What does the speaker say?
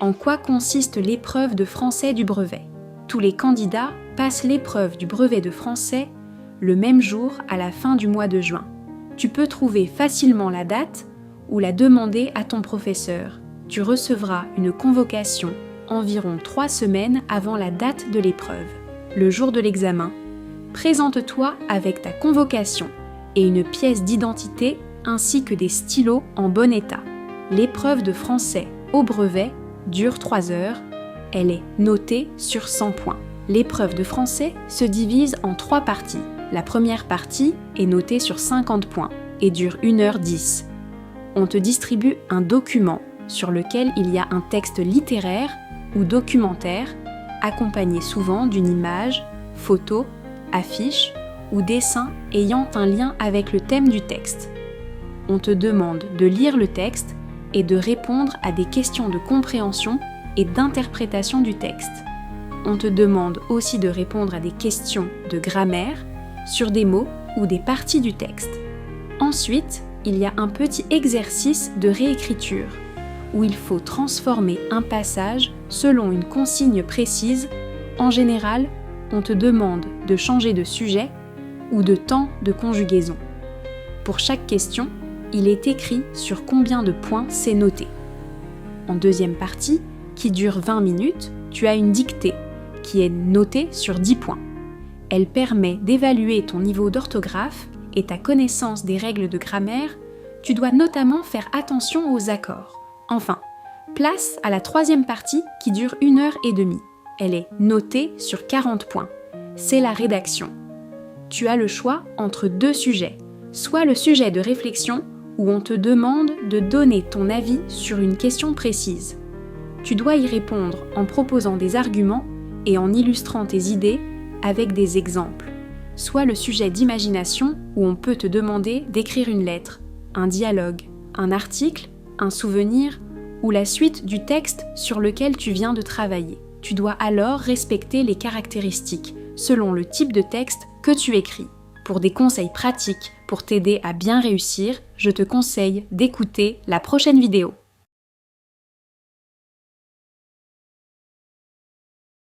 En quoi consiste l'épreuve de français du brevet? Tous les candidats passent l'épreuve du brevet de français le même jour à la fin du mois de juin. Tu peux trouver facilement la date ou la demander à ton professeur. Tu recevras une convocation environ 3 semaines avant la date de l'épreuve. Le jour de l'examen, présente-toi avec ta convocation et une pièce d'identité ainsi que des stylos en bon état. L'épreuve de français au brevet dure 3 heures. Elle est notée sur 100 points. L'épreuve de français se divise en 3 parties. La première partie est notée sur 50 points et dure 1h10. On te distribue un document sur lequel il y a un texte littéraire ou documentaire, accompagné souvent d'une image, photo, affiche ou dessin ayant un lien avec le thème du texte. On te demande de lire le texte et de répondre à des questions de compréhension et d'interprétation du texte. On te demande aussi de répondre à des questions de grammaire sur des mots ou des parties du texte. Ensuite, il y a un petit exercice de réécriture où il faut transformer un passage selon une consigne précise. En général, on te demande de changer de sujet ou de temps de conjugaison. Pour chaque question, il est écrit sur combien de points c'est noté. En deuxième partie, qui dure 20 minutes, tu as une dictée qui est notée sur 10 points. Elle permet d'évaluer ton niveau d'orthographe et ta connaissance des règles de grammaire. Tu dois notamment faire attention aux accords. Enfin, place à la troisième partie qui dure 1h30. Elle est notée sur 40 points. C'est la rédaction. Tu as le choix entre 2 sujets, soit le sujet de réflexion où on te demande de donner ton avis sur une question précise. Tu dois y répondre en proposant des arguments et en illustrant tes idées avec des exemples. Soit le sujet d'imagination où on peut te demander d'écrire une lettre, un dialogue, un article, un souvenir ou la suite du texte sur lequel tu viens de travailler. Tu dois alors respecter les caractéristiques selon le type de texte que tu écris. Pour des conseils pratiques pour t'aider à bien réussir, je te conseille d'écouter la prochaine vidéo.